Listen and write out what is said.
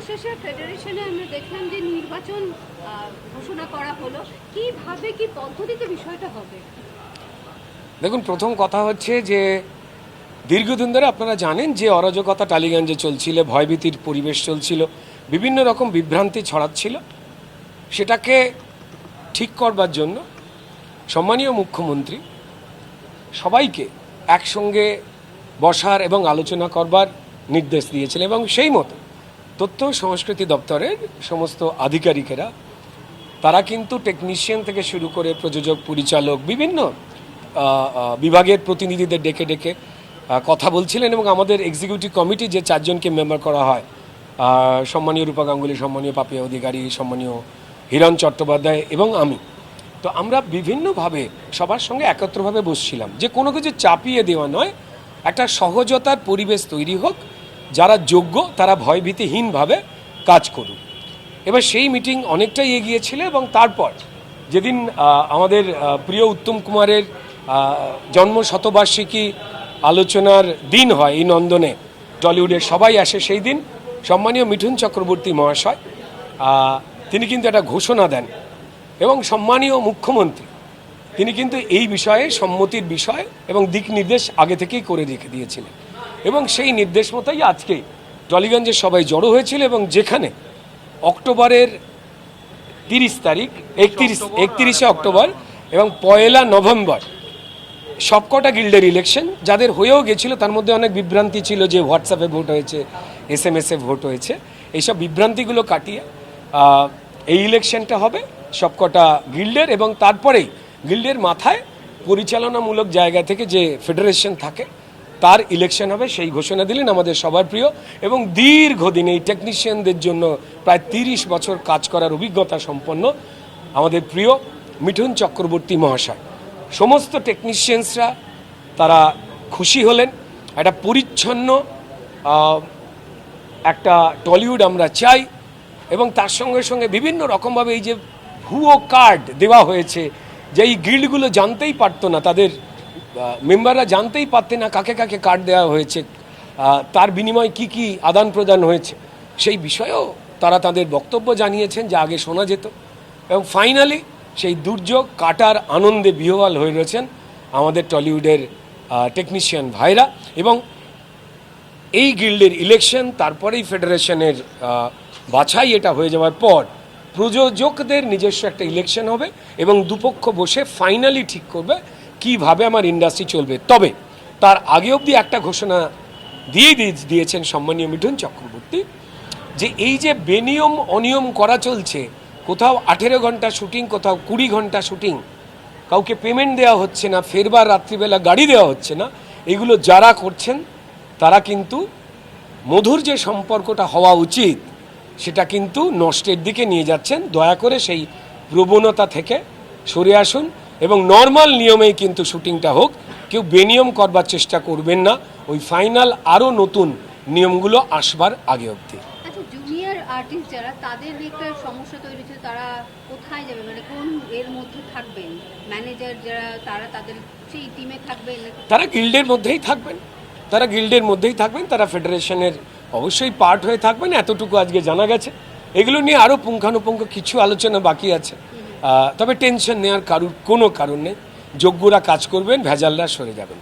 অবশেষে ফেডারেশনে আমরা দেখলাম যে নির্বাচন ঘোষণা করা হলো, কিভাবে কি পদ্ধতিতে বিষয়টা হবে? দেখুন, প্রথম কথা হচ্ছে যে দীর্ঘদিন ধরে আপনারা জানেন যে অরাজকতা টালিগঞ্জে চলছিল, ভয়ভীতির পরিবেশ চলছিল, বিভিন্ন রকম বিভ্রান্তি ছড়াচ্ছিল। সেটাকে ঠিক করবার জন্য সম্মানীয় মুখ্যমন্ত্রী সবাইকে একসঙ্গে বসার এবং আলোচনা করবার নির্দেশ দিয়েছিলেন, এবং সেই মতো তথ্য সংস্কৃতি দপ্তরের সমস্ত আধিকারিকেরা তারা কিন্তু টেকনিশিয়ান থেকে শুরু করে প্রযোজক, পরিচালক, বিভিন্ন বিভাগের প্রতিনিধিদের ডেকে ডেকে কথা বলছিলেন। এবং আমাদের এক্সিকিউটিভ কমিটি যে 4 জনকে মেম্বার করা হয়, সম্মানীয় রূপা গাঙ্গুলি, সম্মানীয় পাপিয়া অধিকারী, সম্মানীয় হিরণ চট্টোপাধ্যায় এবং আমি, তো আমরা বিভিন্নভাবে সবার সঙ্গে একত্রভাবে বসছিলাম যে কোনো কিছু চাপিয়ে দেওয়া নয়, একটা সহজতার পরিবেশ তৈরি হোক, যারা যোগ্য তারা ভয়ভীতিহীনভাবে কাজ করুক। এবার সেই মিটিং অনেকটাই এগিয়েছিল, এবং তারপর যেদিন আমাদের প্রিয় উত্তম কুমারের জন্ম শতবার্ষিকী আলোচনার দিন হয় এই নন্দনে, টলিউডের সবাই আসে, সেই দিন সম্মানীয় মিঠুন চক্রবর্তী মহাশয় তিনি কিন্তু একটা ঘোষণা দেন, এবং সম্মানীয় মুখ্যমন্ত্রী তিনি কিন্তু এই বিষয়ে সম্মতির বিষয় এবং দিক নির্দেশ আগে থেকেই করে রেখে দিয়েছিলেন। এবং সেই নির্দেশ মতোই আজকে টলিগঞ্জে সবাই জড়ো হয়েছিল, এবং যেখানে অক্টোবরের 30 তারিখ, 31শে অক্টোবর এবং 1 নভেম্বর সবকটা গিল্ডের ইলেকশন, যাদের হয়েও গেছিল তার মধ্যে অনেক বিভ্রান্তি ছিল যে হোয়াটসঅ্যাপে ভোট হয়েছে, SMS-এ ভোট হয়েছে, এইসব বিভ্রান্তিগুলো কাটিয়ে এই ইলেকশনটা হবে সবকটা গিল্ডের, এবং তারপরেই গিল্ডের মাথায় পরিচালনামূলক জায়গা থেকে যে ফেডারেশন থাকে তার ইলেকশন হবে, সেই ঘোষণা দিলেন আমাদের সবার প্রিয় এবং দীর্ঘদিন এই টেকনিশিয়ানদের জন্য প্রায় 30 বছর কাজ করার অভিজ্ঞতা সম্পন্ন আমাদের প্রিয় মিঠুন চক্রবর্তী মহাশয়। সমস্ত টেকনিশিয়ানসরা তারা খুশি হলেন। একটা পরিচ্ছন্ন একটা টলিউড আমরা চাই, এবং তার সঙ্গে সঙ্গে বিভিন্ন রকমভাবে এই যে ভুয়ো কার্ড দেওয়া হয়েছে, যে এই গিল্ডগুলো জানতেই পারতো না, তাদের মেম্বাররা জানতেই পারতেন না কাকে কাকে কার্ড দেওয়া হয়েছে, তার বিনিময়ে কি কি আদান প্রদান হয়েছে, সেই বিষয়েও তারা তাদের বক্তব্য জানিয়েছেন যা আগে শোনা যেত। এবং ফাইনালি সেই দুর্যোগ কাটার আনন্দে বিহ্বল হয়ে রয়েছেন আমাদের টলিউডের টেকনিশিয়ান ভাইরা। এবং এই গিল্ডের ইলেকশন, তারপরেই ফেডারেশনের বাছাই, এটা হয়ে যাওয়ার পর প্রযোজকদের নিজস্ব একটা ইলেকশন হবে, এবং দুপক্ষ বসে ফাইনালি ঠিক করবে কিভাবে আমার ইন্ডাস্ট্রি চলবে। তবে তার আগে অবধি একটা ঘোষণা দিয়েছেন সম্মানীয় মিঠুন চক্রবর্তী, যে এই যে বেনিয়ম অনিয়ম করা চলছে, কোথাও 18 ঘন্টা শুটিং, কোথাও 20 ঘন্টা শুটিং, কাউকে পেমেন্ট দেওয়া হচ্ছে না, ফেরবার রাত্রিবেলা গাড়ি দেওয়া হচ্ছে না, এগুলো যারা করছেন তারা কিন্তু মধুর যে সম্পর্কটা হওয়া উচিত সেটা কিন্তু নষ্টের দিকে নিয়ে যাচ্ছেন। দয়া করে সেই প্রবণতা থেকে সরে আসুন, এবং নর্মাল নিয়মেই কিন্তু শুটিংটা হোক, কেউ বেনিয়ম করবার চেষ্টা করবেন না, ওই ফাইনাল আরও নতুন নিয়মগুলো আসবার আগে অবধি। আচ্ছা, জুনিয়র আর্টিস্ট যারা, তাদের একটা সমস্যা তৈরি হচ্ছে, তারা কোথায় যাবে, মানে কোন এর মধ্যে থাকবেন? ম্যানেজার যারা তারা তাদের সেই টিমে থাকবেন? তারা গিল্ডের মধ্যেই থাকবেন, তারা ফেডারেশনের অবশ্যই পার্ট হয়ে থাকবেন, এতটুকু আজকে জানা গেছে। এগুলো নিয়ে আরও পুঙ্খানুপুঙ্খ কিছু আলোচনা বাকি আছে, তবে টেনশন নেওয়ার কোনো কারণ নেই। যোগ্যরা কাজ করবেন, ভেজালরা সরে যাবেন।